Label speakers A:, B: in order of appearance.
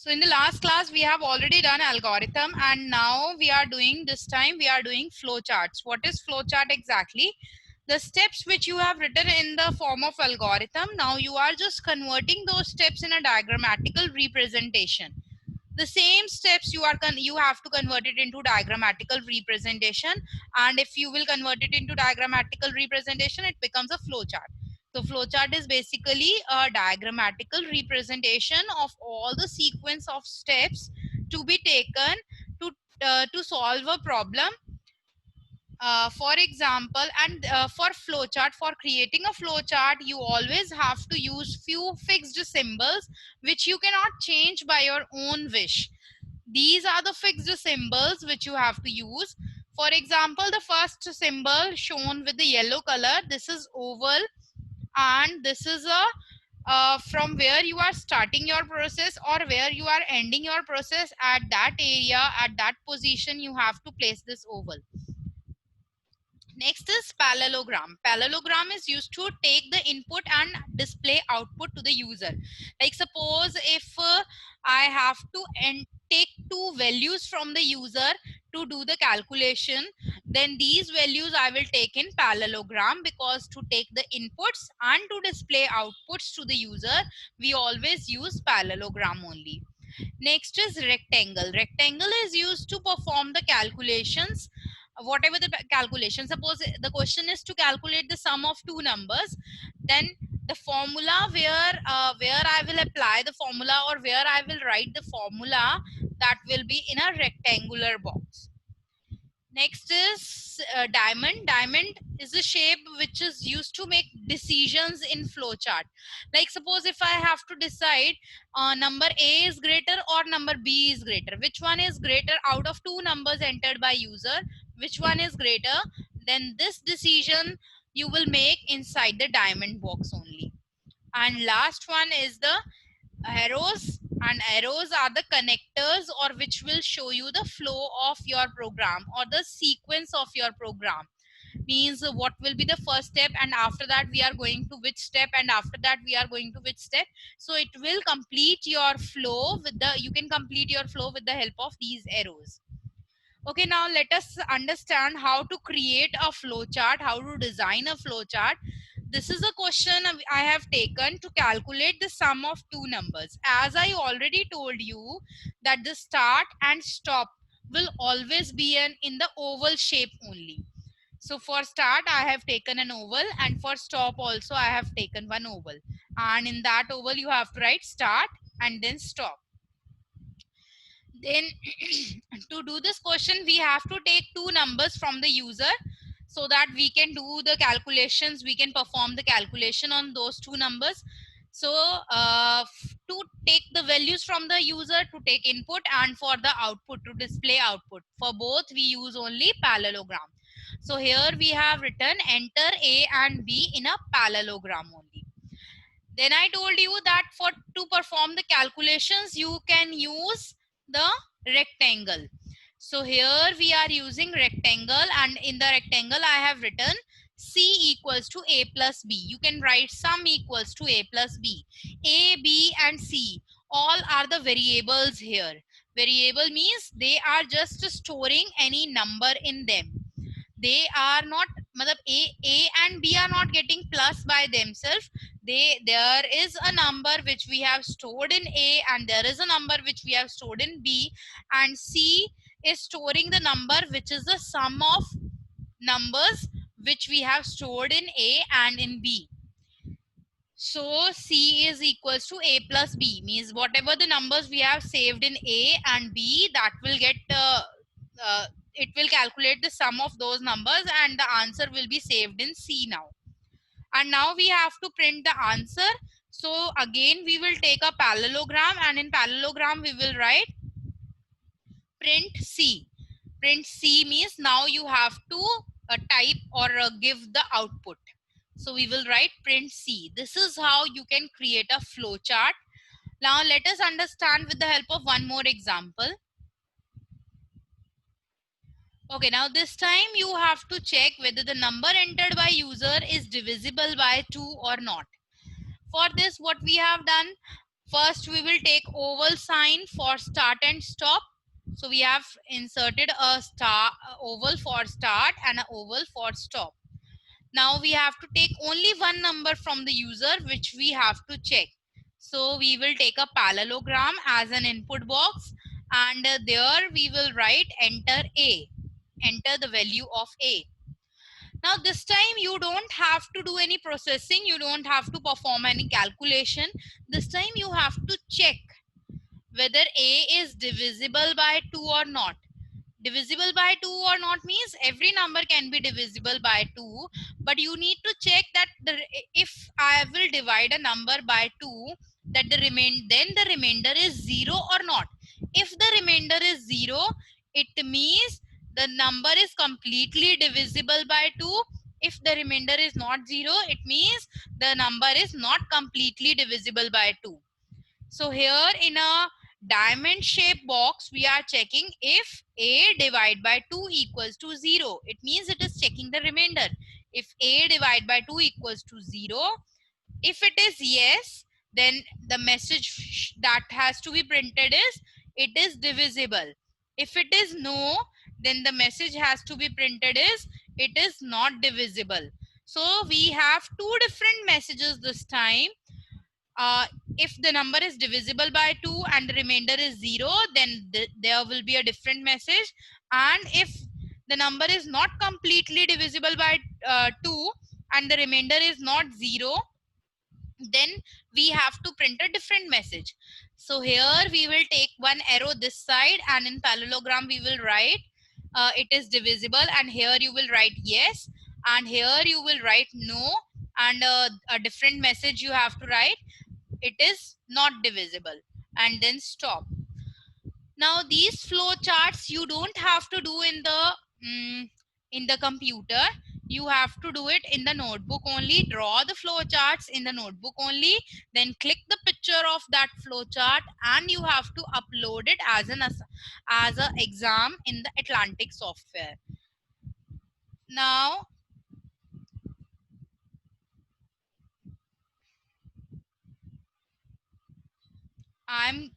A: So in the last class, we have already done algorithm, and now this time we are doing flowcharts. What is flowchart exactly? The steps which you have written in the form of algorithm, now you are just converting those steps in a diagrammatical representation. The same steps you have to convert it into diagrammatical representation, and if you will convert it into diagrammatical representation, it becomes a flowchart. So flowchart is basically a diagrammatical representation of all the sequence of steps to be taken to solve a problem. For example, and for flowchart, for creating a flowchart, you always have to use few fixed symbols which you cannot change by your own wish. These are the fixed symbols which you have to use. For example, the first symbol shown with the yellow color, this is oval, and this is a from where you are starting your process or where you are ending your process. At that area, at that position, you have to place this oval. Next is parallelogram. Parallelogram is used to take the input and display output to the user. Like suppose if I have to take two values from the user to do the calculation, then these values I will take in parallelogram, because to take the inputs and to display outputs to the user, we always use parallelogram only. Next is rectangle. Rectangle is used to perform the calculations, whatever the calculation. Suppose the question is to calculate the sum of two numbers, then the formula where I will apply the formula or where I will write the formula, that will be in a rectangular box. Next is diamond. Diamond is a shape which is used to make decisions in flowchart. Like suppose if I have to decide number A is greater or number B is greater, which one is greater out of two numbers entered by user, which one is greater, then this decision you will make inside the diamond box only. And last one is the arrows, and arrows are the connectors or which will show you the flow of your program or the sequence of your program. Means what will be the first step, and after that we are going to which step, and after that we are going to which step. So it will complete your flow with the, you can complete your flow with the help of these arrows. Okay, now let us understand how to create a flow chart, how to design a flow chart. This is a question I have taken to calculate the sum of two numbers. As I already told you that the start and stop will always be in the oval shape only. So for start, I have taken an oval, and for stop also I have taken one oval. And in that oval, you have to write start and then stop. Then to do this question, we have to take two numbers from the user so that we can do the calculations, we can perform the calculation on those two numbers. So to take the values from the user, to take input, and for the output, to display output, for both we use only parallelogram. So here we have written enter A and B in a parallelogram only. Then I told you that for to perform the calculations, you can use the rectangle. So here we are using rectangle, and in the rectangle I have written C equals to A plus B. You can write sum equals to A plus B. A, B and C all are the variables here. Variable means they are just storing any number in them. They are not, A and B are not getting plus by themselves. There is a number which we have stored in A, and there is a number which we have stored in B, and C is storing the number which is the sum of numbers which we have stored in A and in B. So C is equals to A plus B, means whatever the numbers we have saved in A and B, that will get it will calculate the sum of those numbers, and the answer will be saved in C now. And now we have to print the answer. So again we will take a parallelogram, and in parallelogram we will write print C. Print C means now you have to type or give the output. So we will write print C. This is how you can create a flow chart. Now let us understand with the help of one more example. Okay, now this time you have to check whether the number entered by user is divisible by 2 or not. For this, what we have done, First, we will take oval sign for start and stop. So we have inserted a oval for start and an oval for stop. Now we have to take only one number from the user which we have to check. So we will take a parallelogram as an input box, and there we will write enter A, enter the value of A. Now this time you don't have to do any processing, you don't have to perform any calculation. This time you have to check whether A is divisible by 2 or not. Divisible by 2 or not means every number can be divisible by 2, but you need to check that if I will divide a number by 2, that then the remainder is 0 or not. If the remainder is 0, it means the number is completely divisible by 2. If the remainder is not 0, it means the number is not completely divisible by 2. So here in a diamond shaped box, we are checking if A divided by 2 equals to 0. It means it is checking the remainder. If A divided by 2 equals to 0, if it is yes, then the message that has to be printed is it is divisible. If it is no, then the message has to be printed is it is not divisible. So we have two different messages this time. If the number is divisible by 2 and the remainder is 0, then there will be a different message. And if the number is not completely divisible by 2 and the remainder is not 0, then we have to print a different message. So here we will take one arrow this side, and in parallelogram we will write it is divisible, and here you will write yes, and here you will write no, and a different message you have to write it is not divisible, and then stop. Now these flow charts you don't have to do in the computer. You have to do it in the notebook only. Draw the flow charts in the notebook only, then click the picture of that flow chart, and you have to upload it as an exam in the Atlantic software. Now I'm